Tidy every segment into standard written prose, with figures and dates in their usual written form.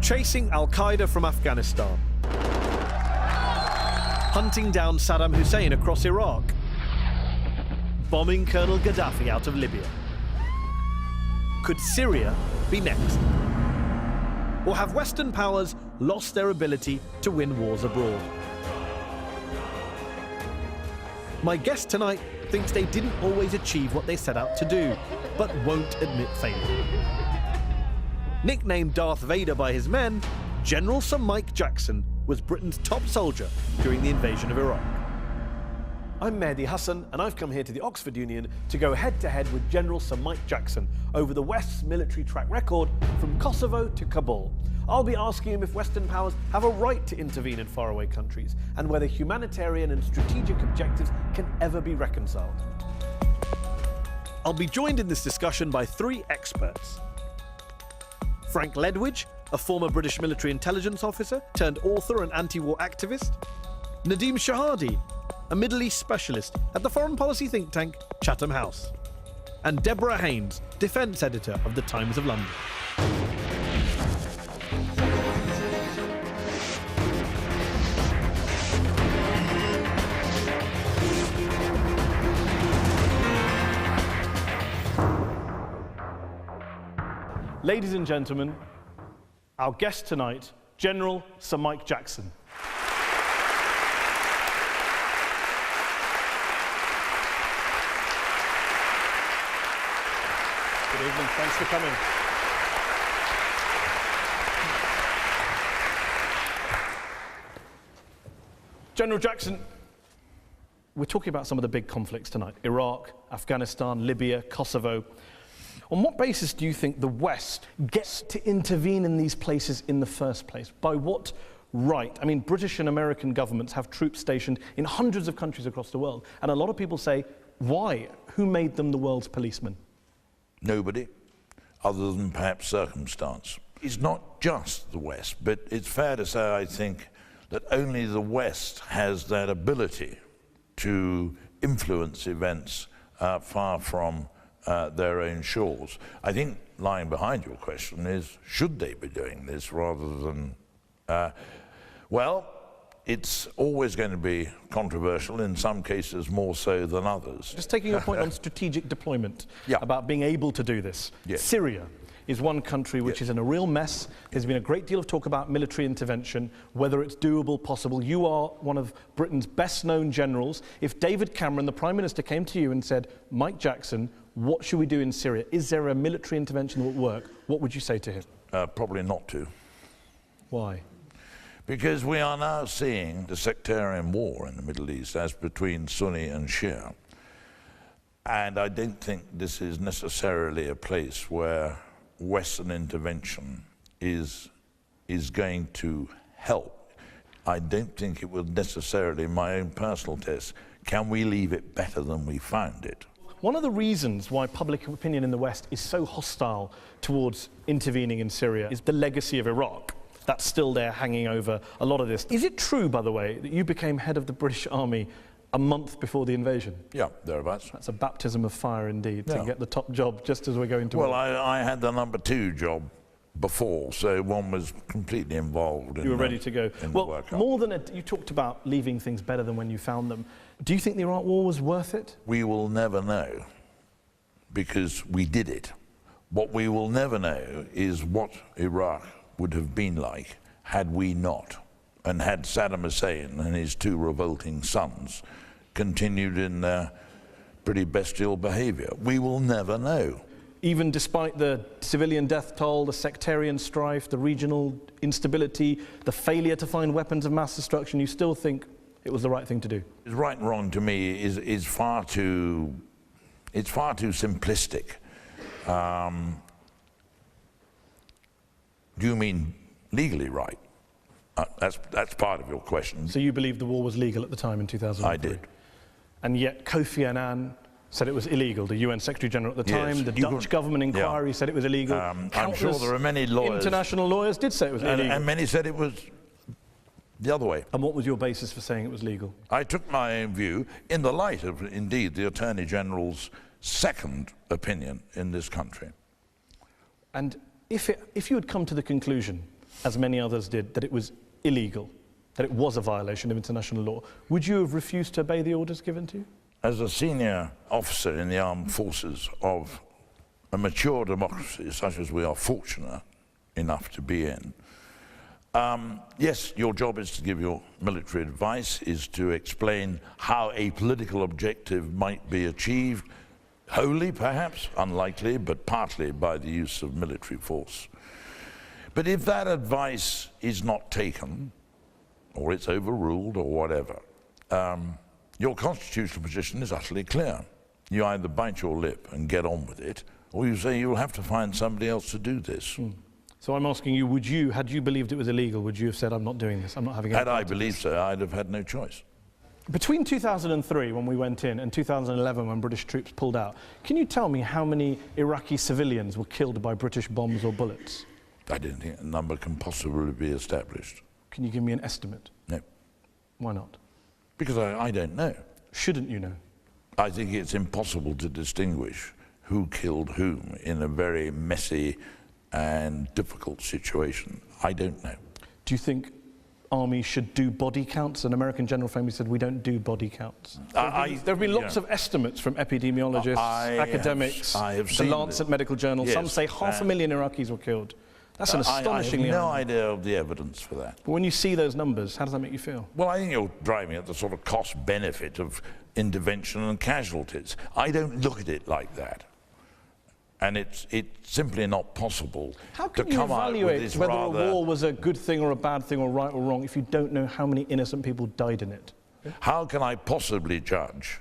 Chasing al-Qaeda from Afghanistan. Hunting down Saddam Hussein across Iraq. Bombing Colonel Gaddafi out of Libya. Could Syria be next? Or have Western powers lost their ability to win wars abroad? My guest tonight thinks they didn't always achieve what they set out to do, but won't admit failure. Nicknamed Darth Vader by his men, General Sir Mike Jackson was Britain's top soldier during the invasion of Iraq. I'm Mehdi Hassan, and I've come here to the Oxford Union to go head-to-head with General Sir Mike Jackson over the West's military track record from Kosovo to Kabul. I'll be asking him if Western powers have a right to intervene in faraway countries and whether humanitarian and strategic objectives can ever be reconciled. I'll be joined in this discussion by three experts. Frank Ledwidge, a former British military intelligence officer turned author and anti-war activist. Nadeem Shahadi, a Middle East specialist at the foreign policy think tank Chatham House. And Deborah Haynes, defence editor of the Times of London. Ladies and gentlemen, our guest tonight, General Sir Mike Jackson. Good evening, thanks for coming. General Jackson, we're talking about some of the big conflicts tonight: Iraq, Afghanistan, Libya, Kosovo. On what basis do you think the West gets to intervene in these places in the first place? By what right? I mean, British and American governments have troops stationed in hundreds of countries across the world, and a lot of people say, why? Who made them the world's policemen? Nobody, other than perhaps circumstance. It's not just the West, but it's fair to say, I think, that only the West has that ability to influence events far from their own shores. I think lying behind your question is, should they be doing this rather than, well, it's always going to be controversial, in some cases more so than others. Just taking your point on strategic deployment, about being able to do this. Yes. Syria is one country which is in a real mess. There's been a great deal of talk about military intervention, whether it's doable, possible. You are one of Britain's best-known generals. If David Cameron, the Prime Minister, came to you and said, Mike Jackson, what should we do in Syria? Is there a military intervention that will work? What would you say to him? Probably not to. Why? Because we are now seeing the sectarian war in the Middle East as between Sunni and Shia. And I don't think this is necessarily a place where Western intervention is going to help. I don't think it will necessarily, my own personal test, can we leave it better than we found it? One of the reasons why public opinion in the West is so hostile towards intervening in Syria is the legacy of Iraq. That's still there hanging over a lot of this. Is it true, by the way, that you became head of the British Army a month before the invasion? Yeah, thereabouts. That's a baptism of fire indeed, to get the top job just as we're going to war. Well, I had the number 2 job before, so one was completely involved in. You were ready to go. Well, more than you talked about leaving things better than when you found them. Do you think the Iraq War was worth it? We will never know, because we did it. What we will never know is what Iraq would have been like had we not, and had Saddam Hussein and his 2 revolting sons continued in their pretty bestial behavior. We will never know. Even despite the civilian death toll, the sectarian strife, the regional instability, the failure to find weapons of mass destruction, you still think it was the right thing to do? Right and wrong to me is far too, it's far too simplistic. Do you mean legally right? That's part of your question. So you believe the war was legal at the time in 2003? I did. And yet Kofi Annan said it was illegal. The UN Secretary General at the time, yes, the Dutch government inquiry said it was illegal. I'm sure there are many lawyers. International lawyers did say it was illegal. And many said it was the other way. And what was your basis for saying it was legal? I took my own view in the light of, indeed, the Attorney General's second opinion in this country. And if you had come to the conclusion as many others did, that it was illegal, that it was a violation of international law, would you have refused to obey the orders given to you? As a senior officer in the armed forces of a mature democracy such as we are fortunate enough to be in, yes, your job is to give your military advice, is to explain how a political objective might be achieved, wholly perhaps, unlikely, but partly by the use of military force. But if that advice is not taken, or it's overruled, or whatever, your constitutional position is utterly clear. You either bite your lip and get on with it, or you say you'll have to find somebody else to do this. So I'm asking you, would you, had you believed it was illegal, would you have said, I'm not doing this, I'm not having any Had part I of believed this? so, I'd have had no choice. Between 2003, when we went in, and 2011, when British troops pulled out, can you tell me how many Iraqi civilians were killed by British bombs or bullets? I don't think a number can possibly be established. Can you give me an estimate? No. Why not? Because I don't know. Shouldn't you know? I think it's impossible to distinguish who killed whom in a very messy and difficult situation. I don't know. Do you think armies should do body counts? An American general famously said, we don't do body counts. There have been lots of estimates from epidemiologists, academics, the Lancet Medical Journal. Yes, some say 500,000 Iraqis were killed. That's an astonishingly I have no high. idea of the evidence for that. But when you see those numbers, how does that make you feel? Well, I think you're driving at the sort of cost-benefit of intervention and casualties. I don't look at it like that. And it's simply not possible How can to you come out with evaluate this whether rather... a war was a good thing or a bad thing or right or wrong if you don't know how many innocent people died in it? How can I possibly judge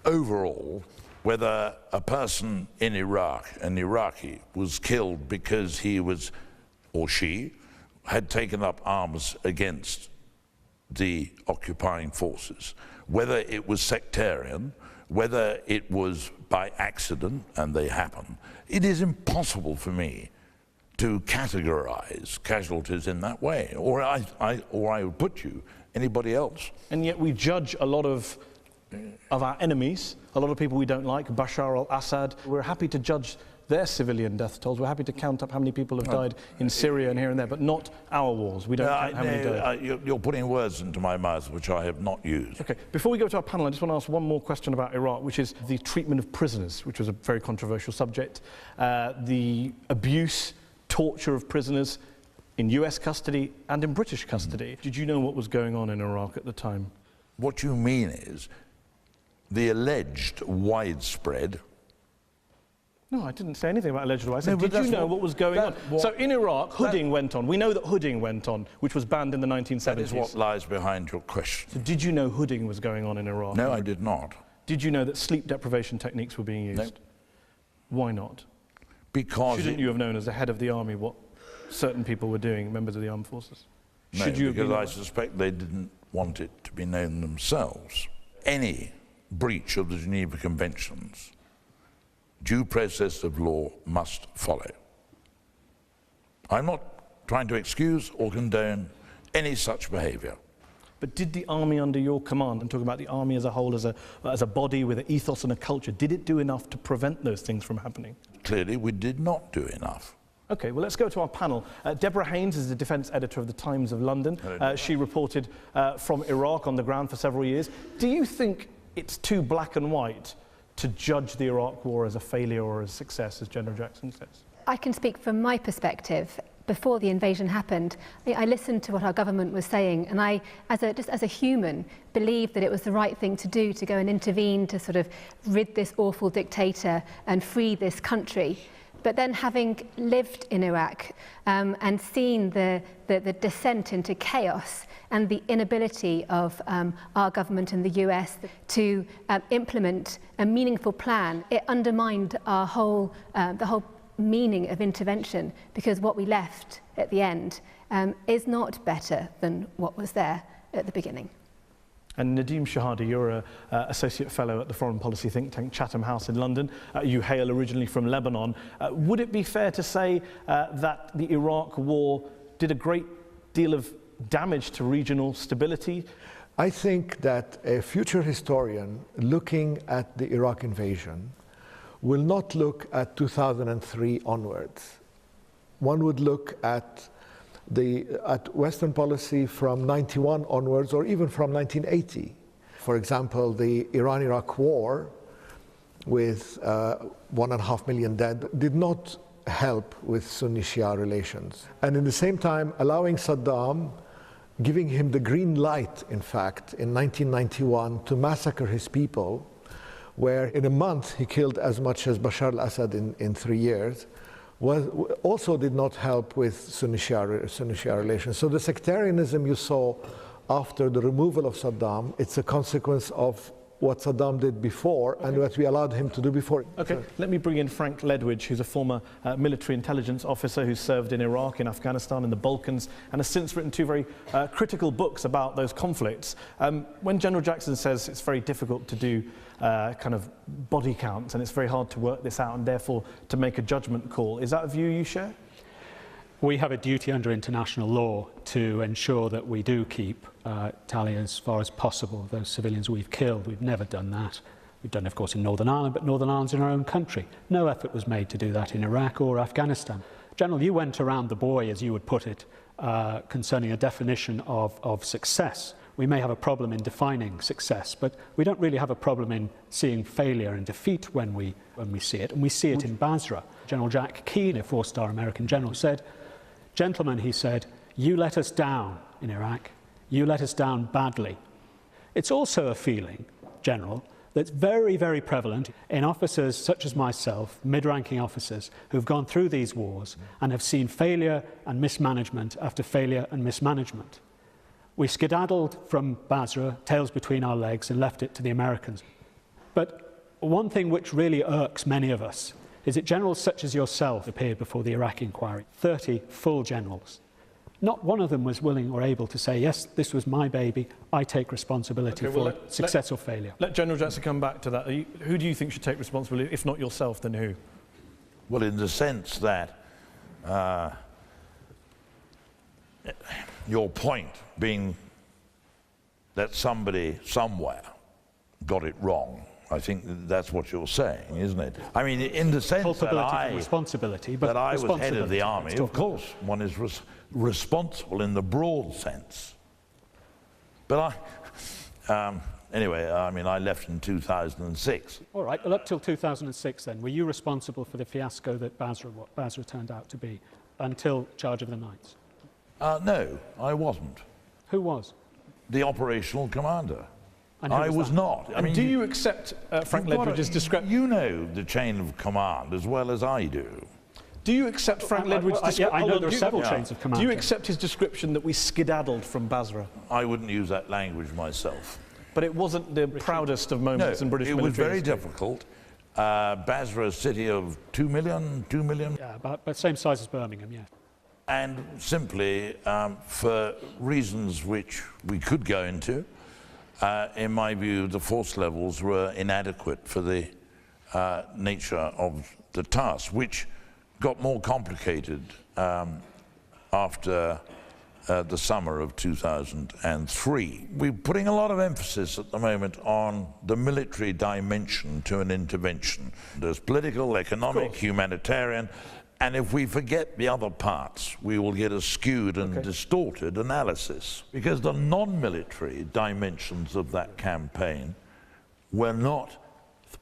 overall whether a person in Iraq, an Iraqi, was killed because he was, or she, had taken up arms against the occupying forces, whether it was sectarian, whether it was by accident, and they happen? It is impossible for me to categorize casualties in that way, or I would put you, anybody else. And yet we judge a lot of our enemies, a lot of people we don't like, Bashar al-Assad. We're happy to judge their civilian death tolls. We're happy to count up how many people have died in Syria and here and there, but not our wars. We don't count how many died. You're putting words into my mouth which I have not used. Okay, before we go to our panel, I just want to ask one more question about Iraq, which is the treatment of prisoners, which was a very controversial subject. The abuse, torture of prisoners in US custody and in British custody. Did you know what was going on in Iraq at the time? What you mean is the alleged widespread... No, I didn't say anything about alleged widespread. I said, No, did you know what was going on? So in Iraq, hooding went on. We know that hooding went on, which was banned in the 1970s. That is what lies behind your question. So did you know hooding was going on in Iraq? No, I did not. Did you know that sleep deprivation techniques were being used? No. Why not? Because... Shouldn't you have known as the head of the army what certain people were doing, members of the armed forces? No, Should you have because been I suspect they didn't want it to be known themselves. Any breach of the Geneva Conventions, due process of law must follow. I'm not trying to excuse or condone any such behaviour. But did the army under your command, I'm talking about the army as a whole, as a body with an ethos and a culture, did it do enough to prevent those things from happening? Clearly, we did not do enough. Okay, well, let's go to our panel. Deborah Haynes is the defence editor of the Times of London. She reported from Iraq on the ground for several years. Do you think it's too black and white to judge the Iraq war as a failure or a success, as General Jackson says? I can speak from my perspective. Before the invasion happened, I listened to what our government was saying, and I, just as a human, believed that it was the right thing to do, to go and intervene, to sort of rid this awful dictator and free this country. But then, having lived in Iraq and seen the descent into chaos and the inability of our government and the US to implement a meaningful plan, it undermined our whole, the whole meaning of intervention, because what we left at the end is not better than what was there at the beginning. And Nadeem Shahadi, you're an Associate Fellow at the Foreign Policy think tank Chatham House in London. You hail originally from Lebanon. Would it be fair to say that the Iraq war did a great deal of damage to regional stability? I think that a future historian looking at the Iraq invasion will not look at 2003 onwards. one would look at Western policy from 91 onwards, or even from 1980. For example, the Iran-Iraq war, with 1.5 million dead, did not help with Sunni-Shia relations. And in the same time, allowing Saddam, giving him the green light, in fact, in 1991 to massacre his people, where in a month he killed as much as Bashar al-Assad in 3 years, also did not help with Sunni-Shia relations. So the sectarianism you saw after the removal of Saddam, it's a consequence of what Saddam did before and what we allowed him to do before. Okay, let me bring in Frank Ledwidge, who's a former military intelligence officer who served in Iraq, in Afghanistan, in the Balkans, and has since written 2 very critical books about those conflicts. When General Jackson says it's very difficult to do kind of body counts and it's very hard to work this out and therefore to make a judgment call, is that a view you share? We have a duty under international law to ensure that we do keep tally as far as possible of those civilians we've killed. We've never done that. We've done it, of course, in Northern Ireland, but Northern Ireland's in our own country. No effort was made to do that in Iraq or Afghanistan. General, you went around the buoy, as you would put it, concerning a definition of success. We may have a problem in defining success, but we don't really have a problem in seeing failure and defeat when we see it, and we see it in Basra. General Jack Keane, a 4-star American general, said, "Gentlemen," he said, "you let us down in Iraq. You let us down badly." It's also a feeling, General, that's very, very prevalent in officers such as myself, mid-ranking officers, who've gone through these wars and have seen failure and mismanagement after failure and mismanagement. We skedaddled from Basra, tails between our legs, and left it to the Americans. But one thing which really irks many of us is that generals such as yourself appeared before the Iraq inquiry, 30 full generals. Not one of them was willing or able to say, yes, this was my baby, I take responsibility for success or failure. Let General Jackson come back to that. Who do you think should take responsibility? If not yourself, then who? Well, in the sense that your point being that somebody somewhere got it wrong, I think that's what you're saying, isn't it? I mean, in the sense that I was head of the army, of course, one is responsible in the broad sense. But anyway, I mean, I left in 2006. All right, well, up till 2006 then, were you responsible for the fiasco that Basra turned out to be, until Charge of the Knights? No, I wasn't. Who was? The operational commander. I was not. I mean, do you accept Frank Ledwidge's description? You know the chain of command as well as I do. Do you accept Frank Ledwidge's description? I know there are several chains of command. Do you accept his description that we skedaddled from Basra? I wouldn't use that language myself. But it wasn't the proudest of moments in British military history. It was very history. difficult. Basra, a city of 2 million? Yeah, about same size as Birmingham, yeah. And simply, for reasons which we could go into, in my view, the force levels were inadequate for the nature of the task, which got more complicated after the summer of 2003. We're putting a lot of emphasis at the moment on the military dimension to an intervention. There's political, economic, humanitarian, and if we forget the other parts, we will get a skewed and distorted analysis. Because the non-military dimensions of that campaign were not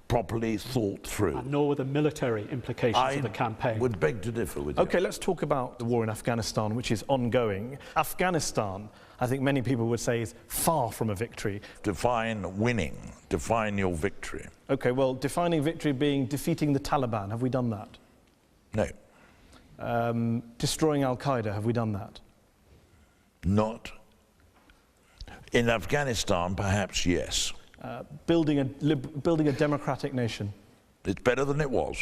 properly thought through. And nor were the military implications of the campaign. I would beg to differ with you. Okay, let's talk about the war in Afghanistan, which is ongoing. Afghanistan, I think many people would say, is far from a victory. Define winning. Define your victory. Okay, well, defining victory being defeating the Taliban. Have we done that? No. Destroying Al-Qaeda. Have we done that? Not. In Afghanistan, perhaps, yes. Building a democratic nation. It's better than it was.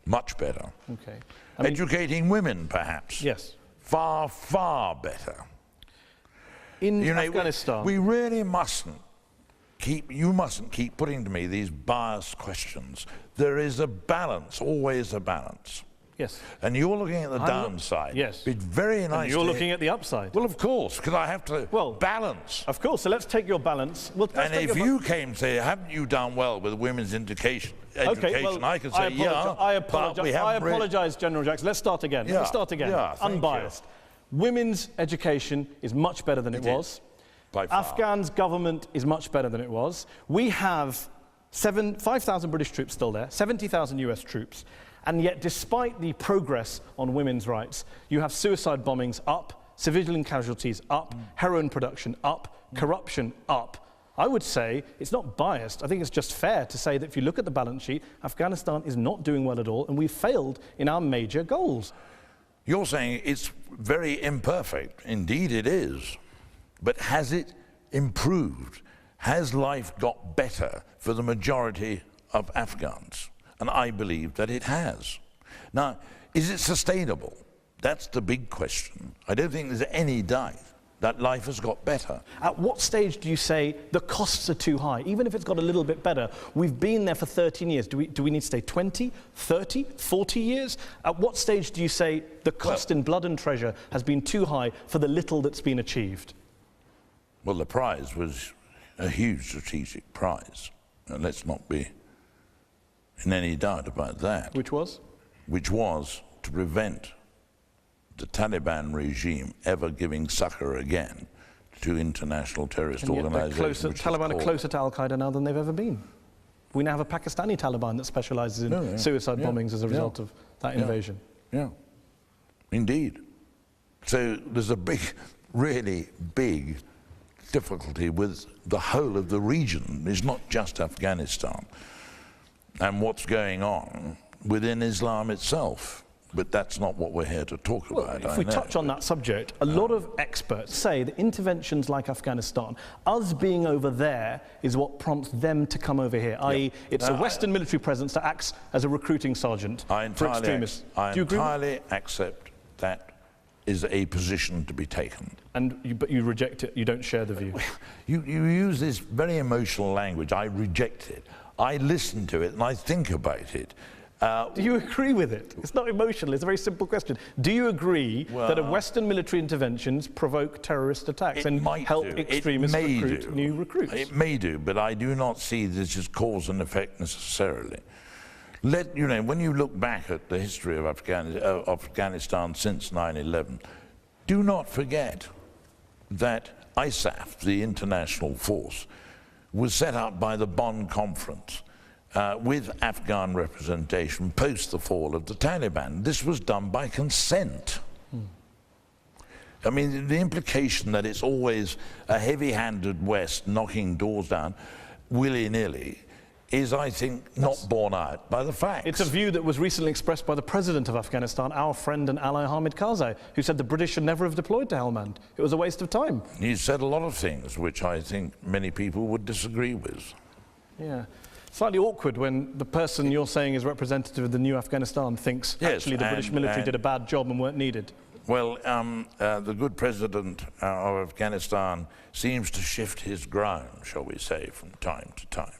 Much better. Okay. Educating women, perhaps. Yes. Far, far better. In Afghanistan. We really mustn't you mustn't keep putting to me these biased questions. There is a balance, always a balance. Yes. And you're looking at the downside. Yes. It's very nice. And you're looking at the upside. Well, of course, because I have to balance. Of course. So let's take your balance. And if you came to say, haven't you done well with women's education? Okay, well, I could say, I apologise, General Jackson. Let's start again. Yeah. Let's start again. Yeah, unbiased. Women's education is much better than it was. By far. Afghan's government is much better than it was. We have 5,000 British troops still there, 70,000 US troops. And yet, despite the progress on women's rights, you have suicide bombings up, civilian casualties up, heroin production up, corruption up. I would say it's not biased. I think it's just fair to say that if you look at the balance sheet, Afghanistan is not doing well at all, and we've failed in our major goals. You're saying it's very imperfect. Indeed it is. But has it improved? Has life got better for the majority of Afghans? And I believe that it has. Now, is it sustainable? That's the big question. I don't think there's any doubt that life has got better. At what stage do you say the costs are too high? Even if it's got a little bit better, we've been there for 13 years. Do we need to stay 20, 30, 40 years? At what stage do you say the cost in blood and treasure has been too high for the little that's been achieved? Well, the prize was a huge strategic prize. And let's not be in any doubt about that. Which was? Which was to prevent the Taliban regime ever giving succor again to international terrorist organisations. Taliban are closer to Al-Qaeda now than they've ever been. We now have a Pakistani Taliban that specialises in suicide bombings as a result of that invasion. Yeah, indeed. So there's a big, really big difficulty with the whole of the region. It's not just Afghanistan and what's going on within Islam itself. But that's not what we're here to talk about. If we touch on that subject, a lot of experts say that interventions like Afghanistan, us being over there is what prompts them to come over here, i.e. it's a Western military presence that acts as a recruiting sergeant for extremists. I entirely accept that is a position to be taken. But you reject it, you don't share the view. You use this very emotional language, I reject it. I listen to it and I think about it. Do you agree with it? It's not emotional, it's a very simple question. Do you agree that Western military interventions provoke terrorist attacks and help extremists recruit new recruits? It may do, but I do not see this as cause and effect necessarily. When you look back at the history of Afghanistan since 9/11, do not forget that ISAF, the international force, was set up by the Bonn Conference with Afghan representation post the fall of the Taliban. This was done by consent. I mean, the implication that it's always a heavy-handed West knocking doors down willy-nilly is, I think, not borne out by the facts. It's a view that was recently expressed by the president of Afghanistan, our friend and ally Hamid Karzai, who said the British should never have deployed to Helmand. It was a waste of time. He said a lot of things which I think many people would disagree with. Yeah. Slightly awkward when the person you're saying is representative of the new Afghanistan thinks actually the British military did a bad job and weren't needed. Well, the good president of Afghanistan seems to shift his ground, shall we say, from time to time.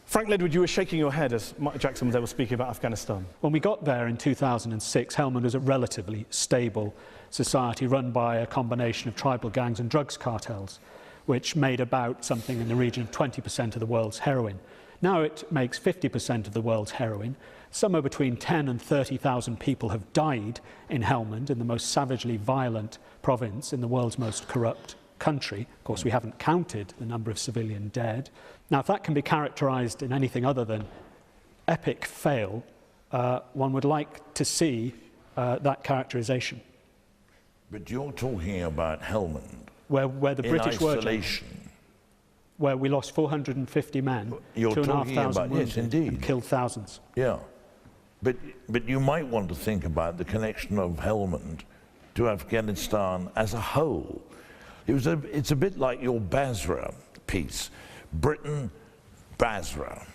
Frank Ledward, you were shaking your head as Mike Jackson was speaking about Afghanistan. When we got there in 2006, Helmand was a relatively stable society run by a combination of tribal gangs and drugs cartels, which made about something in the region of 20% of the world's heroin. Now it makes 50% of the world's heroin. Somewhere between 10 and 30,000 people have died in Helmand, in the most savagely violent province in the world's most corrupt country. Of course, we haven't counted the number of civilian dead. Now, if that can be characterised in anything other than epic fail, one would like to see that characterisation. But you're talking about Helmand, where the British were, isolation. Where we lost 450 men, You're 2,500 wounded, yes, indeed, and killed thousands. Yeah, but you might want to think about the connection of Helmand to Afghanistan as a whole. It's a bit like your Basra piece, Britain, Basra.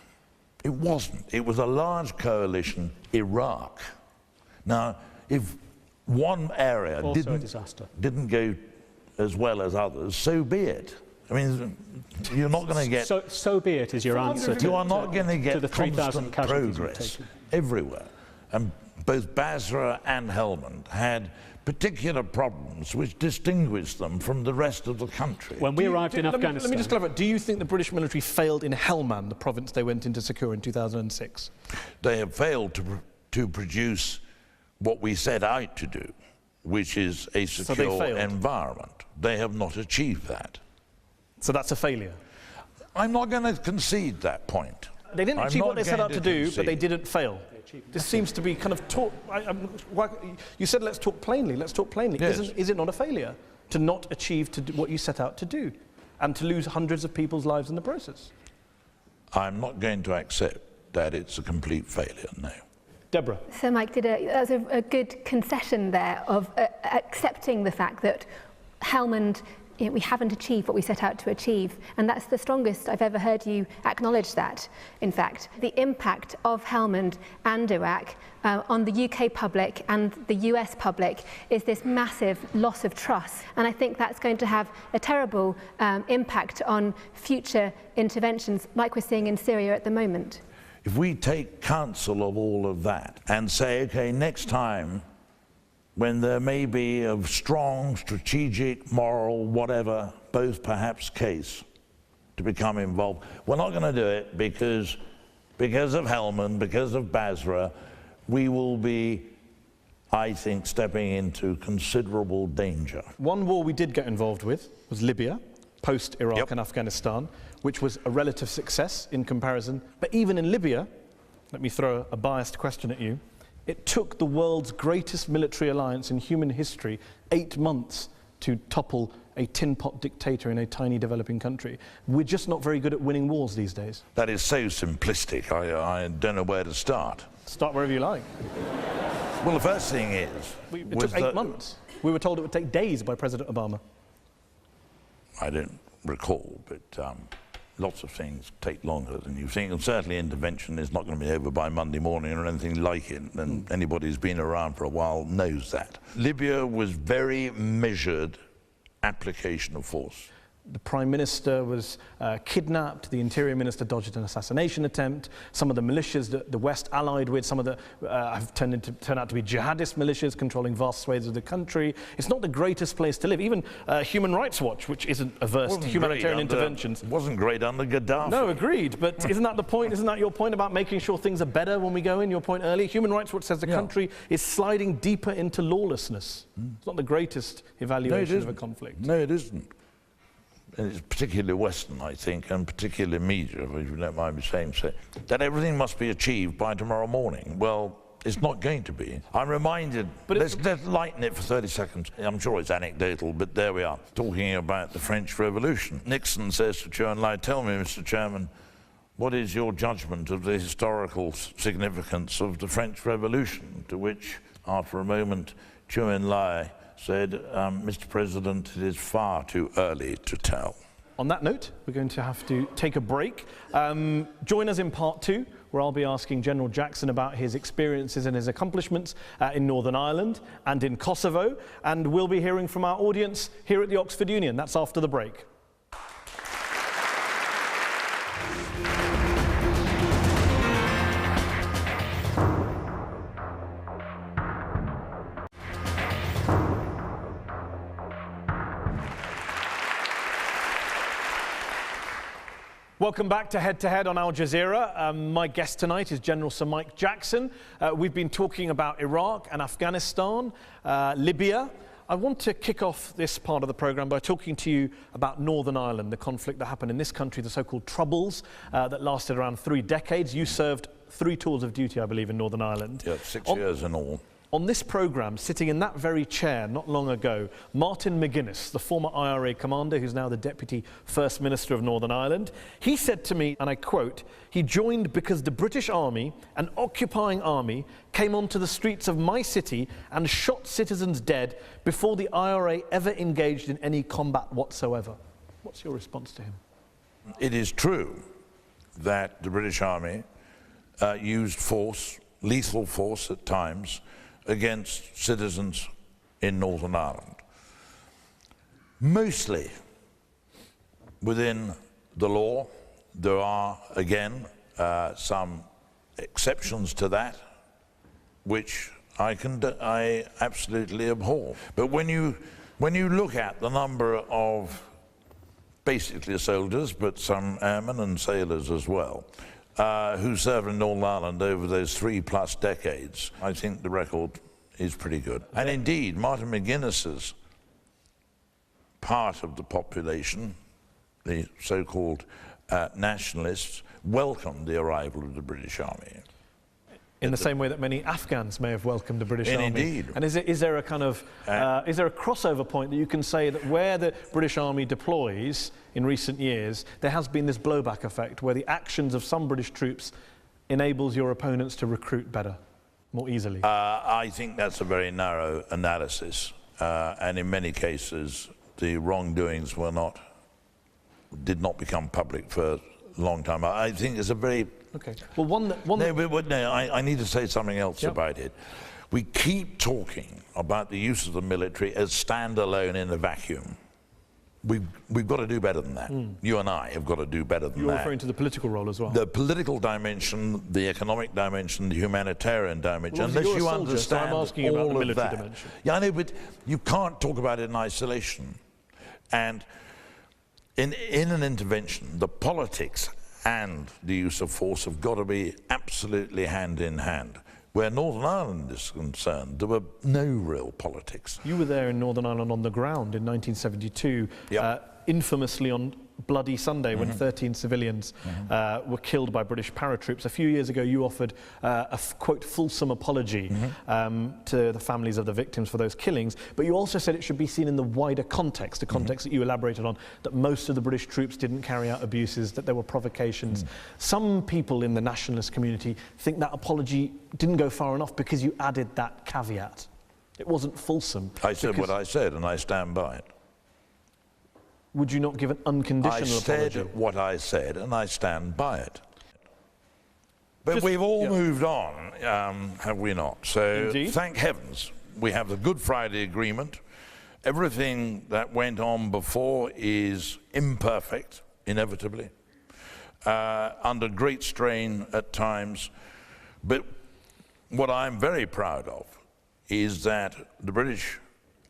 It wasn't. It was a large coalition, Iraq. Now, if one area didn't go as well as others, so be it. I mean, you're not going to get... So be it is your answer. You are not going to get the 3,000 constant progress everywhere. And both Basra and Helmand had particular problems which distinguished them from the rest of the country. When we arrived in Afghanistan... Let me just clarify. Do you think the British military failed in Helmand, the province they went in to secure in 2006? They have failed to produce what we set out to do, which is a secure environment. They have not achieved that. So that's a failure? I'm not going to concede that point. They didn't achieve what they set out to do, but they didn't fail. This seems to be kind of talk. You said let's talk plainly. Let's talk plainly. Yes. Is it not a failure to not achieve what you set out to do, and to lose hundreds of people's lives in the process? I'm not going to accept that it's a complete failure, no. Deborah. So Mike did that was a good concession there of accepting the fact that Helmand, we haven't achieved what we set out to achieve, and that's the strongest I've ever heard you acknowledge that. In fact, the impact of Helmand and Iraq on the UK public and the US public is this massive loss of trust, and I think that's going to have a terrible impact on future interventions like we're seeing in Syria at the moment. If we take counsel of all of that and say, okay, next time when there may be a strong, strategic, moral, whatever, both perhaps case to become involved, we're not going to do it because of Helmand, because of Basra, we will be, I think, stepping into considerable danger. One war we did get involved with was Libya, post-Iraq and Afghanistan, which was a relative success in comparison. But even in Libya, let me throw a biased question at you, it took the world's greatest military alliance in human history 8 months to topple a tin pot dictator in a tiny developing country. We're just not very good at winning wars these days. That is so simplistic, I don't know where to start. Start wherever you like. Well, the first thing is... It took 8 months. We were told it would take days by President Obama. I don't recall, but lots of things take longer than you think, and certainly intervention is not going to be over by Monday morning or anything like it, and anybody who's been around for a while knows that. Libya was very measured application of force. The Prime Minister was kidnapped, the Interior Minister dodged an assassination attempt, some of the militias that the West allied with, some of the have turned out to be jihadist militias controlling vast swathes of the country. It's not the greatest place to live. Even Human Rights Watch, which isn't averse to humanitarian interventions. It wasn't great under Gaddafi. No, agreed, but isn't that the point? Isn't that your point about making sure things are better when we go in, your point earlier? Human Rights Watch says the country is sliding deeper into lawlessness. It's not the greatest evaluation of a conflict. No, it isn't. And it's particularly Western, I think, and particularly media, if you don't mind me saying so, that everything must be achieved by tomorrow morning. Well, it's not going to be. I'm reminded, let's lighten it for 30 seconds. I'm sure it's anecdotal, but there we are, talking about the French Revolution. Nixon says to Chou En-lai, tell me, Mr. Chairman, what is your judgment of the historical significance of the French Revolution? To which, after a moment, Chou En-lai said, Mr. President, it is far too early to tell. On that note, we're going to have to take a break. Join us in part 2, where I'll be asking General Jackson about his experiences and his accomplishments in Northern Ireland and in Kosovo, and we'll be hearing from our audience here at the Oxford Union. That's after the break. Welcome back to Head on Al Jazeera. My guest tonight is General Sir Mike Jackson. We've been talking about Iraq and Afghanistan, Libya. I want to kick off this part of the programme by talking to you about Northern Ireland, the conflict that happened in this country, the so-called Troubles, that lasted around 3 decades. You served 3 tours of duty, I believe, in Northern Ireland. Yeah, 6 years in all. On this programme, sitting in that very chair not long ago, Martin McGuinness, the former IRA commander who's now the Deputy First Minister of Northern Ireland, he said to me, and I quote, he joined because the British Army, an occupying army, came onto the streets of my city and shot citizens dead before the IRA ever engaged in any combat whatsoever. What's your response to him? It is true that the British Army used force, lethal force at times, against citizens in Northern Ireland. Mostly within the law. There are, again, some exceptions to that, which I absolutely abhor. But when you look at the number of basically soldiers, but some airmen and sailors as well, who served in Northern Ireland over those 3+ decades, I think the record is pretty good. And indeed, Martin McGuinness's part of the population, the so-called nationalists, welcomed the arrival of the British Army. In the same way that many Afghans may have welcomed the British Army. Indeed. And is there a kind of, is there a crossover point that you can say that where the British Army deploys in recent years, there has been this blowback effect where the actions of some British troops enables your opponents to recruit better, more easily? I think that's a very narrow analysis. And in many cases, the wrongdoings did not become public for a long time. I think it's a very... Okay. Well, I need to say something else about it. We keep talking about the use of the military as standalone in a vacuum. We've got to do better than that. You and I have got to do better than that. You're referring to the political role as well. The political dimension, the economic dimension, the humanitarian dimension. Well, unless you're a you soldier, understand so I'm asking all about the of military that. dimension. Yeah, I know, but you can't talk about it in isolation. And in an intervention, the politics and the use of force have got to be absolutely hand in hand. Where Northern Ireland is concerned, there were no real politics. You were there in Northern Ireland on the ground in 1972, infamously on Bloody Sunday, when 13 civilians were killed by British paratroops. A few years ago, you offered a quote, fulsome apology to the families of the victims for those killings, but you also said it should be seen in the wider context, a context that you elaborated on, that most of the British troops didn't carry out abuses, that there were provocations. Some people in the nationalist community think that apology didn't go far enough because you added that caveat. It wasn't fulsome. I said what I said, and I stand by it. Would you not give an unconditional apology? I said what I said, and I stand by it. But we've all yeah. moved on, have we not? So Indeed. thank heavens we have the Good Friday Agreement. Everything that went on before is imperfect, inevitably, under great strain at times. But what I'm very proud of is that the British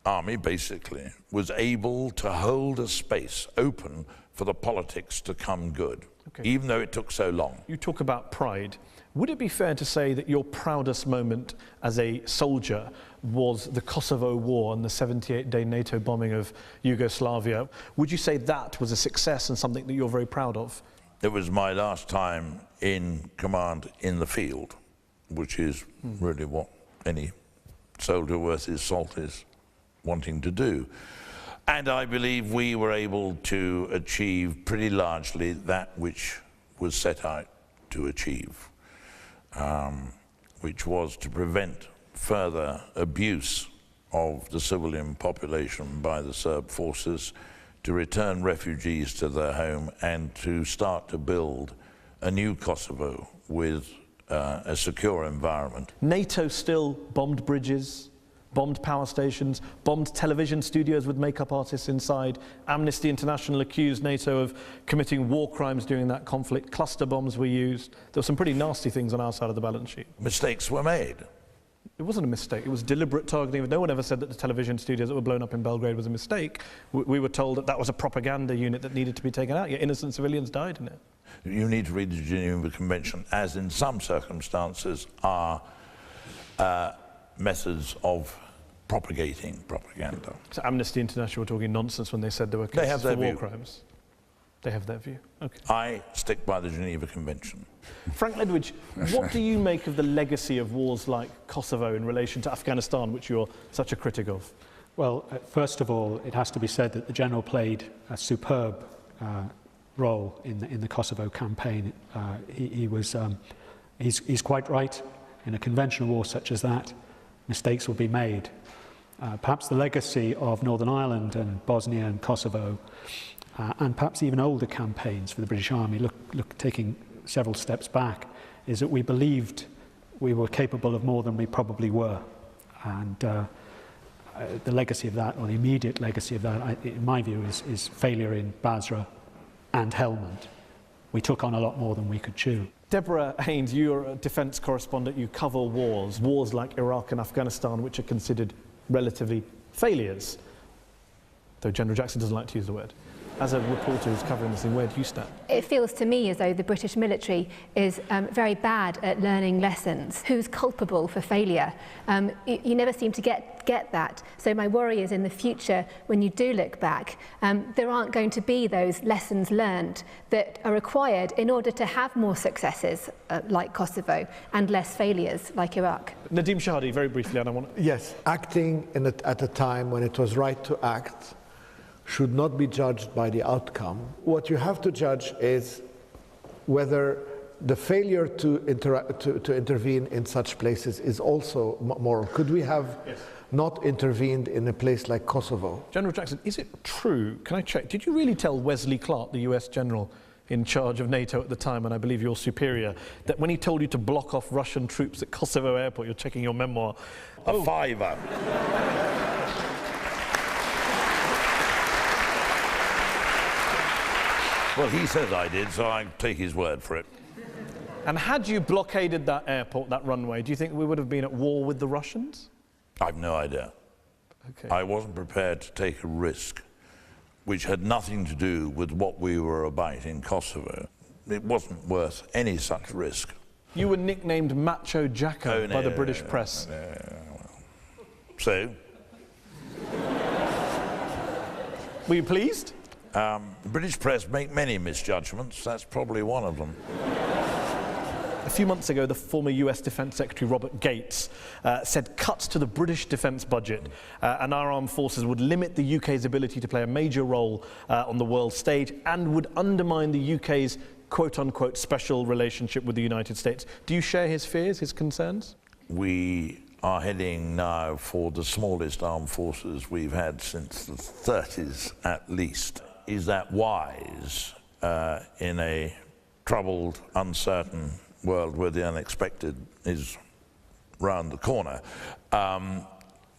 Army, basically, was able to hold a space open for the politics to come good, even though it took so long. You talk about pride. Would it be fair to say that your proudest moment as a soldier was the Kosovo War and the 78-day NATO bombing of Yugoslavia? Would you say that was a success and something that you're very proud of? It was my last time in command in the field, which is really what any soldier worth his salt is wanting to do. And I believe we were able to achieve pretty largely that which was set out to achieve, which was to prevent further abuse of the civilian population by the Serb forces, to return refugees to their home, and to start to build a new Kosovo with a secure environment. NATO still bombed bridges, bombed power stations, bombed television studios with makeup artists inside. Amnesty International accused NATO of committing war crimes during that conflict. Cluster bombs were used. There were some pretty nasty things on our side of the balance sheet. Mistakes were made. It wasn't a mistake. It was deliberate targeting. No one ever said that the television studios that were blown up in Belgrade was a mistake. We were told that that was a propaganda unit that needed to be taken out, yet innocent civilians died in it. You need to read the Geneva Convention, as in some circumstances are methods of propagating propaganda. So Amnesty International were talking nonsense when they said there were cases for war crimes. They have their view. Okay. I stick by the Geneva Convention. Frank Ledwidge, what do you make of the legacy of wars like Kosovo in relation to Afghanistan, which you're such a critic of? Well, first of all, it has to be said that the General played a superb role in the Kosovo campaign. He's quite right. In a conventional war such as that, mistakes will be made. Perhaps the legacy of Northern Ireland and Bosnia and Kosovo, and perhaps even older campaigns for the British Army, taking several steps back, is that we believed we were capable of more than we probably were. And the legacy of that, or the immediate legacy of that, in my view, is failure in Basra and Helmand. we took on a lot more than we could chew. Deborah Haynes, you're a defence correspondent, you cover wars like Iraq and Afghanistan, which are considered relatively failures, though General Jackson doesn't like to use the word. As a reporter who's covering this thing, where do you stand? It feels to me as though the British military is very bad at learning lessons. Who's culpable for failure? You never seem to get that. So my worry is in the future, when you do look back, there aren't going to be those lessons learned that are required in order to have more successes like Kosovo and less failures like Iraq. Nadeem Shahadi, very briefly, and I want to... Yes, acting at a time when it was right to act should not be judged by the outcome. What you have to judge is whether the failure to intervene in such places is also moral. Could we have not intervened in a place like Kosovo? General Jackson, is it true, can I check, did you really tell Wesley Clark, the US general in charge of NATO at the time, and I believe your superior, that when he told you to block off Russian troops at Kosovo airport, you're checking your memoir, a fiver. Well, he says I did, so I take his word for it. And had you blockaded that airport, that runway, do you think we would have been at war with the Russians? I've no idea. Okay. I wasn't prepared to take a risk which had nothing to do with what we were about in Kosovo. It wasn't worth any such risk. You were nicknamed Macho Jacko by the British press. So? Were you pleased? The British press make many misjudgments. That's probably one of them. A few months ago, the former US Defence Secretary Robert Gates said cuts to the British defence budget and our armed forces would limit the UK's ability to play a major role on the world stage and would undermine the UK's quote-unquote special relationship with the United States. Do you share his fears, his concerns? We are heading now for the smallest armed forces we've had since the 30s at least. Is that wise in a troubled, uncertain world where the unexpected is round the corner? I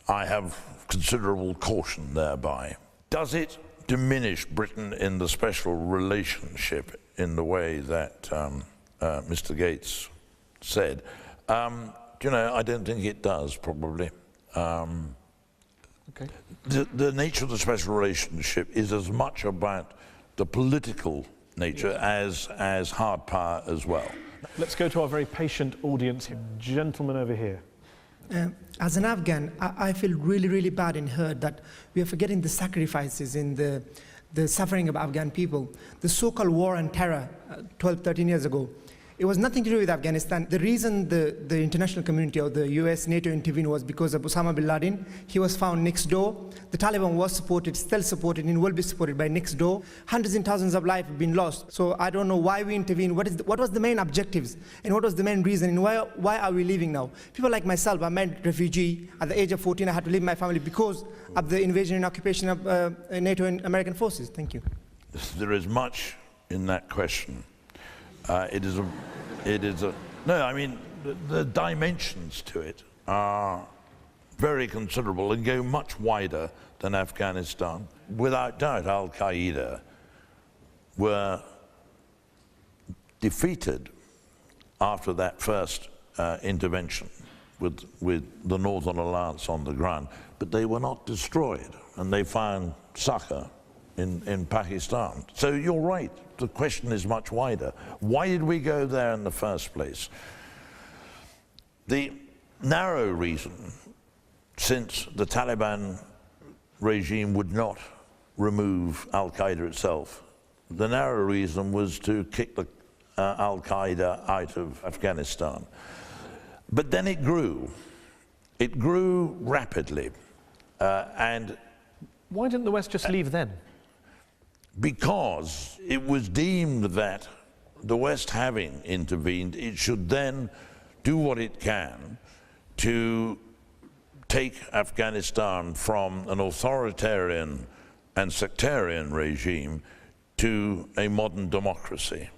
have considerable caution thereby. Does it diminish Britain in the special relationship in the way that Mr. Gates said? You know, I don't think it does, probably. Okay. The nature of the special relationship is as much about the political nature as hard power as well. Let's go to our very patient audience here. Gentleman over here. As an Afghan, I feel really, really bad and hurt that we are forgetting the sacrifices in the suffering of Afghan people. The so-called war on terror 12, 13 years ago, it was nothing to do with Afghanistan. The reason the international community or the US, NATO intervened was because of Osama bin Laden. He was found next door. The Taliban was supported, still supported, and will be supported by next door. Hundreds and thousands of lives have been lost. So I don't know why we intervened. What was the main objectives? And what was the main reason? And why are we leaving now? People like myself, I'm a refugee. At the age of 14, I had to leave my family because of the invasion and occupation of NATO and American forces. Thank you. There is much in that question. No, I mean, the dimensions to it are very considerable and go much wider than Afghanistan. Without doubt, Al-Qaeda were defeated after that first intervention with the Northern Alliance on the ground, but they were not destroyed, and they found succor in Pakistan. So you're right, the question is much wider. Why did we go there in the first place? The narrow reason, since the Taliban regime would not remove Al-Qaeda itself, the narrow reason was to kick the Al-Qaeda out of Afghanistan. But then it grew. It grew rapidly. And why didn't the West just leave then? Because it was deemed that the West having intervened, it should then do what it can to take Afghanistan from an authoritarian and sectarian regime to a modern democracy.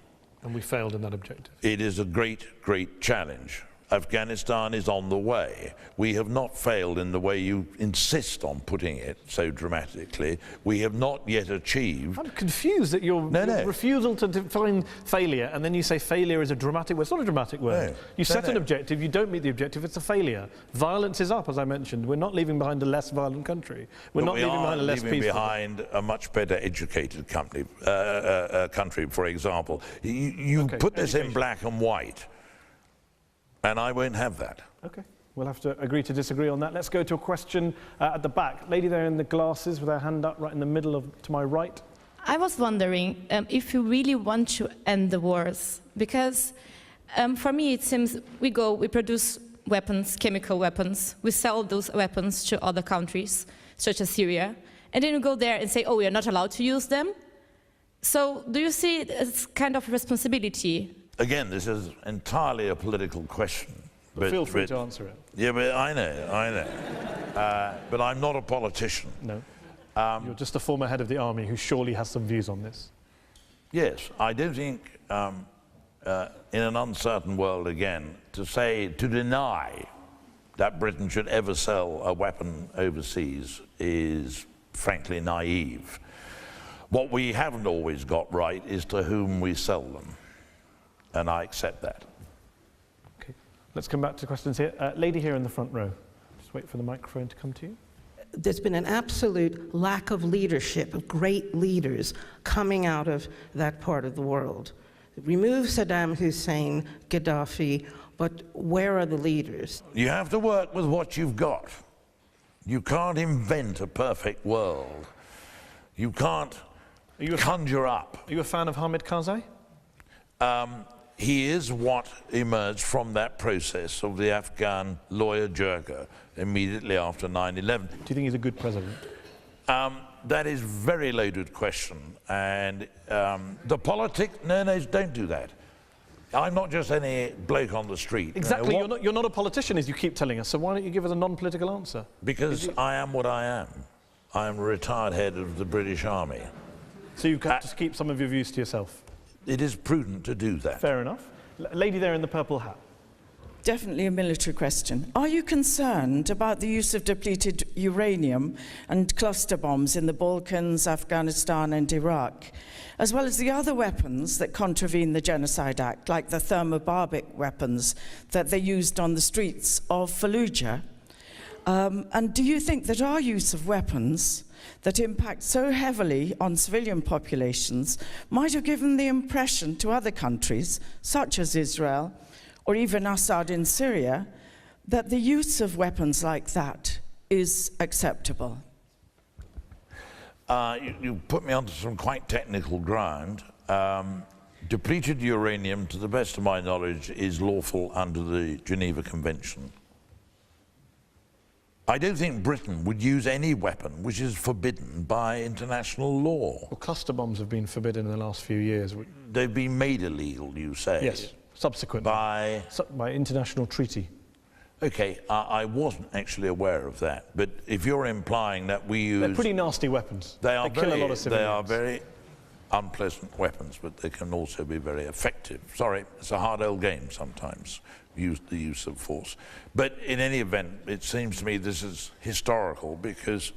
And we failed in that objective. It is a great, great challenge. Afghanistan is on the way. We have not failed in the way you insist on putting it so dramatically. We have not yet achieved... I'm confused at your refusal to define failure, and then you say failure is a dramatic word. It's not a dramatic word. No. You set an objective, you don't meet the objective, it's a failure. Violence is up, as I mentioned. We're not leaving behind a less violent country. We're not leaving behind a less peaceful. Behind a much better educated country, for example. You put this in black and white, and I won't have that. Okay, we'll have to agree to disagree on that. Let's go to a question at the back. Lady there in the glasses with her hand up right in the middle to my right. I was wondering if you really want to end the wars, because for me it seems we produce weapons, chemical weapons, we sell those weapons to other countries, such as Syria, and then we go there and say, oh, we are not allowed to use them. So do you see it as kind of responsibility? Again, this is entirely a political question. But feel free to answer it. Yeah, but I know. But I'm not a politician. No. You're just a former head of the army who surely has some views on this. Yes, I don't think, in an uncertain world again, to deny that Britain should ever sell a weapon overseas is frankly naive. What we haven't always got right is to whom we sell them. And I accept that. Okay, let's come back to questions here. Lady here in the front row. Just wait for the microphone to come to you. There's been an absolute lack of leadership, of great leaders coming out of that part of the world. Remove Saddam Hussein, Gaddafi, but where are the leaders? You have to work with what you've got. You can't invent a perfect world. You can't conjure up. Are you a fan of Hamid Karzai? He is what emerged from that process of the Afghan lawyer Jirga immediately after 9/11. Do you think he's a good president? That is a very loaded question. And the politics, no, don't do that. I'm not just any bloke on the street. Exactly, you're not a politician, as you keep telling us, so why don't you give us a non-political answer? Because I am what I am. I am a retired head of the British Army. So you've got to keep some of your views to yourself? It is prudent to do that. Fair enough. Lady there in the purple hat. Definitely a military question. Are you concerned about the use of depleted uranium and cluster bombs in the Balkans, Afghanistan and Iraq, as well as the other weapons that contravene the Genocide Act, like the thermobaric weapons that they used on the streets of Fallujah? And do you think that our use of weapons that impact so heavily on civilian populations might have given the impression to other countries, such as Israel, or even Assad in Syria, that the use of weapons like that is acceptable? You put me onto some quite technical ground. Depleted uranium, to the best of my knowledge, is lawful under the Geneva Convention. I don't think Britain would use any weapon which is forbidden by international law. Well, cluster bombs have been forbidden in the last few years. They've been made illegal, you say? Yes, subsequently. By international treaty. Okay, I wasn't actually aware of that, but if you're implying that we use... They're pretty nasty weapons. They kill a lot of civilians. They are very unpleasant weapons, but they can also be very effective. Sorry, it's a hard old game sometimes, the use of force. But in any event, it seems to me this is historical because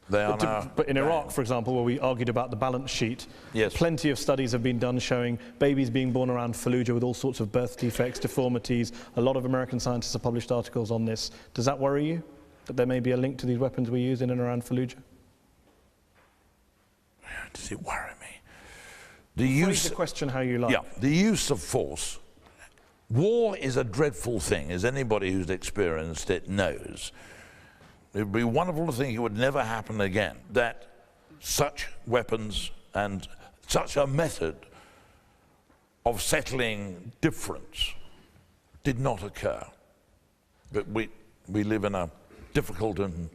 they are now... But in Iraq, for example, where we argued about the balance sheet, yes, plenty of studies have been done showing babies being born around Fallujah with all sorts of birth defects, deformities. A lot of American scientists have published articles on this. Does that worry you, that there may be a link to these weapons we use in and around Fallujah? Does it worry me? Phrase the question how you like. Yeah, the use of force. War is a dreadful thing, as anybody who's experienced it knows. It would be wonderful to think it would never happen again, that such weapons and such a method of settling difference did not occur. But we live in a difficult and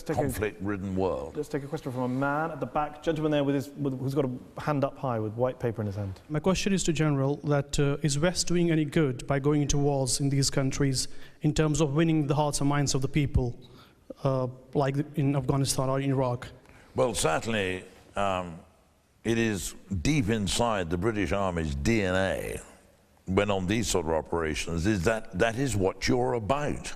conflict-ridden world. Let's take a question from a man at the back, gentleman there who's got a hand up high with white paper in his hand. My question is to General, that is West doing any good by going into wars in these countries in terms of winning the hearts and minds of the people, like in Afghanistan or in Iraq? Well, certainly it is deep inside the British Army's DNA when on these sort of operations is that is what you're about.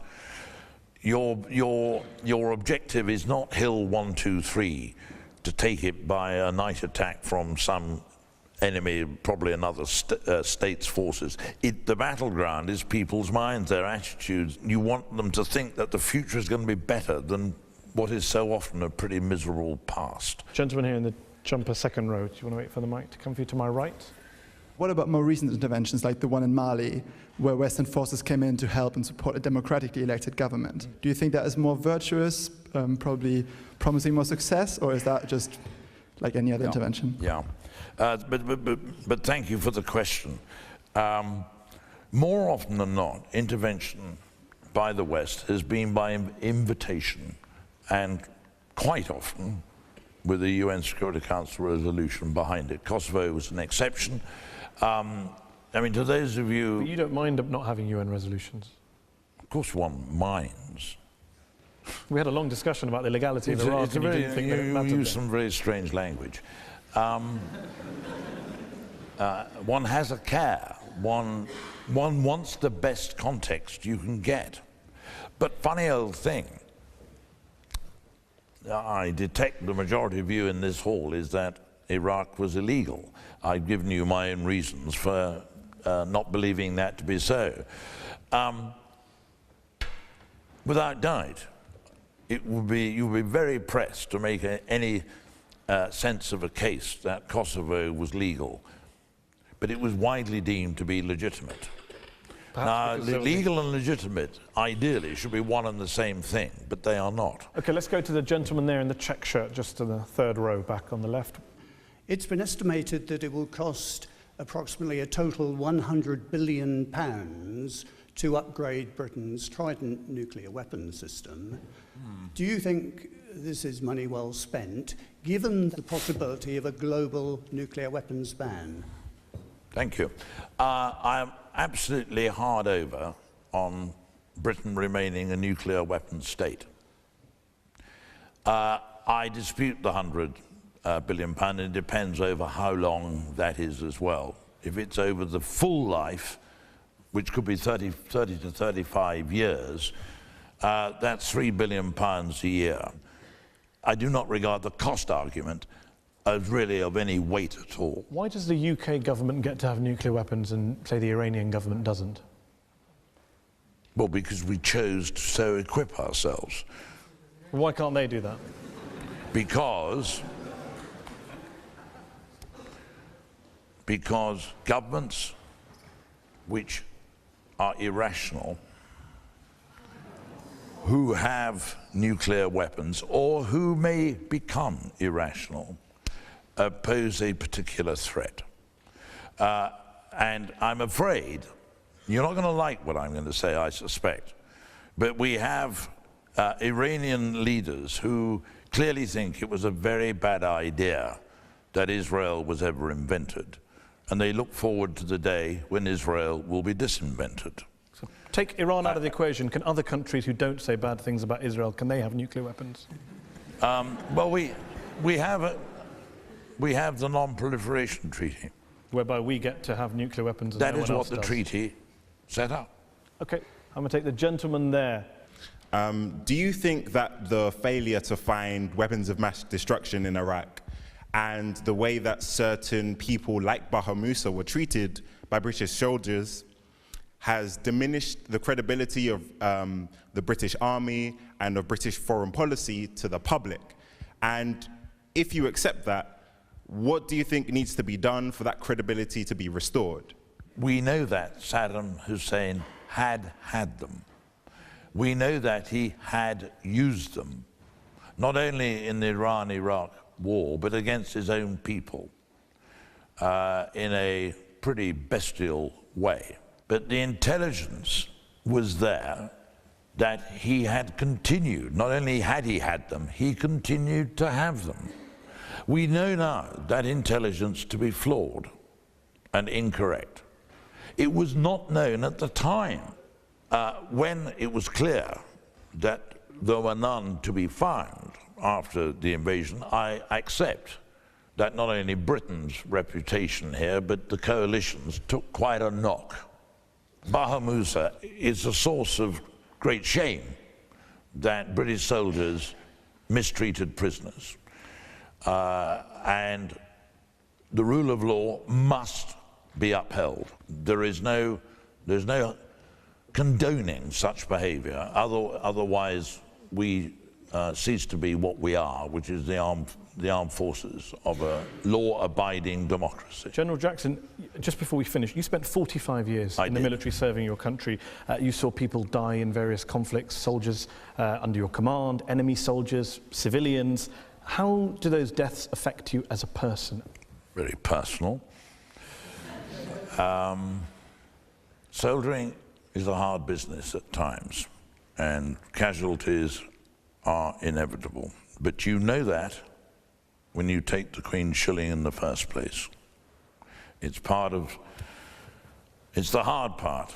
Your objective is not Hill 1, 2, 3, to take it by a night attack from some enemy, probably another state's forces. The battleground is people's minds, their attitudes. You want them to think that the future is going to be better than what is so often a pretty miserable past. Gentleman here in the jumper second row, do you want to wait for the mic to come for you to my right? What about more recent interventions like the one in Mali, where Western forces came in to help and support a democratically elected government? Do you think that is more virtuous, probably promising more success, or is that just like any other intervention? Yeah, but thank you for the question. More often than not, intervention by the West has been by invitation, and quite often with the UN Security Council resolution behind it. Kosovo was an exception. I mean, to those of you... But you don't mind not having UN resolutions? Of course one minds. We had a long discussion about the legality of Iraq, and you didn't think that it mattered. You use some very strange language. One has a care. One wants the best context you can get. But funny old thing, I detect the majority of you in this hall is that Iraq was illegal. I've given you my own reasons for not believing that to be so. Without doubt, you would be very pressed to make any sense of a case that Kosovo was legal, but it was widely deemed to be legitimate. Now, legal and legitimate, ideally, should be one and the same thing, but they are not. Okay, let's go to the gentleman there in the check shirt, just to the third row back on the left. It's been estimated that it will cost approximately a total £100 billion to upgrade Britain's Trident nuclear weapons system. Do you think this is money well spent, given the possibility of a global nuclear weapons ban? Thank you. I'm absolutely hard over on Britain remaining a nuclear weapons state. I dispute the £100 billion, and it depends over how long that is as well. If it's over the full life, which could be 30 to 35 years, that's £3 billion a year. I do not regard the cost argument as really of any weight at all. Why does the UK government get to have nuclear weapons and, say, the Iranian government doesn't? Well, because we chose to so equip ourselves. Why can't they do that? Because governments which are irrational, who have nuclear weapons or who may become irrational, pose a particular threat. And I'm afraid, you're not going to like what I'm going to say, I suspect, but we have Iranian leaders who clearly think it was a very bad idea that Israel was ever invented, and they look forward to the day when Israel will be disinvented. So take Iran out of the equation. Can other countries who don't say bad things about Israel, can they have nuclear weapons? Well, we have the Non-Proliferation Treaty. Whereby we get to have nuclear weapons and that no is one what else the does. treaty set up. Okay, I'm going to take the gentleman there. Do you think that the failure to find weapons of mass destruction in Iraq and the way that certain people like Baha Musa were treated by British soldiers has diminished the credibility of the British Army and of British foreign policy to the public? And if you accept that, what do you think needs to be done for that credibility to be restored? We know that Saddam Hussein had them. We know that he had used them, not only in the Iran-Iraq war, but against his own people in a pretty bestial way. But the intelligence was there that he had continued. Not only had he had them, he continued to have them. We know now that intelligence to be flawed and incorrect. It was not known at the time. When it was clear that there were none to be found after the invasion, I accept that not only Britain's reputation here, but the coalitions took quite a knock. Baha Musa is a source of great shame that British soldiers mistreated prisoners. And the rule of law must be upheld. There's no condoning such behavior, otherwise we cease to be what we are, which is the armed forces of a law-abiding democracy. General Jackson, just before we finish, you spent 45 years in the military serving your country. You saw people die in various conflicts, soldiers under your command, enemy soldiers, civilians. How do those deaths affect you as a person? Very personal. Soldiering is a hard business at times, and casualties are inevitable. But you know that when you take the Queen's shilling in the first place. It's the hard part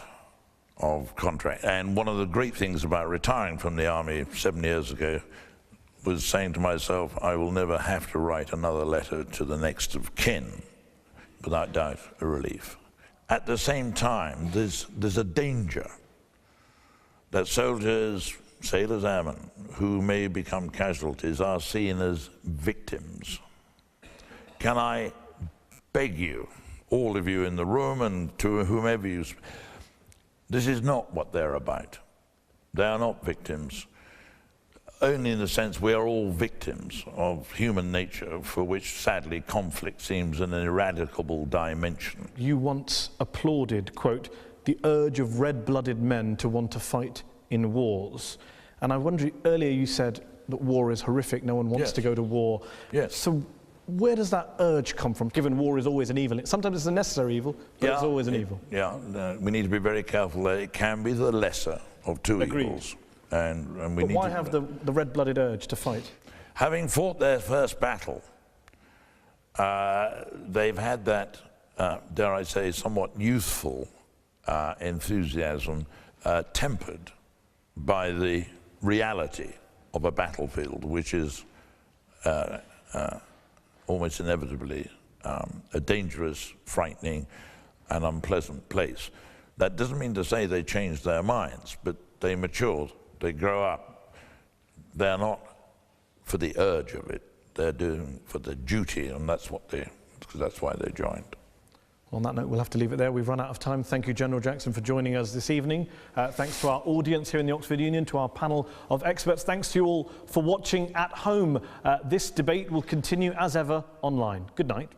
of contract. And one of the great things about retiring from the army 7 years ago was saying to myself, I will never have to write another letter to the next of kin. Without doubt, a relief. At the same time, there's a danger that soldiers, sailors, airmen, who may become casualties are seen as victims. Can I beg you, all of you in the room and to whomever you speak, this is not what they're about. They are not victims, only in the sense we are all victims of human nature, for which sadly conflict seems an ineradicable dimension. You once applauded, quote, the urge of red-blooded men to want to fight in wars. And I wonder, earlier you said that war is horrific, no one wants to go to war. Yes. So where does that urge come from, given war is always an evil? Sometimes it's a necessary evil, but it's always an evil. Yeah, we need to be very careful that it can be the lesser of two evils. And we but need why to have the red-blooded urge to fight? Having fought their first battle, they've had that, dare I say, somewhat youthful enthusiasm tempered by the reality of a battlefield, which is almost inevitably a dangerous, frightening, and unpleasant place. That doesn't mean to say they changed their minds, but they matured, they grow up. They're not for the urge of it, they're doing for the duty, and that's why they joined. On that note, we'll have to leave it there. We've run out of time. Thank you, General Jackson, for joining us this evening. Thanks to our audience here in the Oxford Union, to our panel of experts. Thanks to you all for watching at home. This debate will continue as ever online. Good night.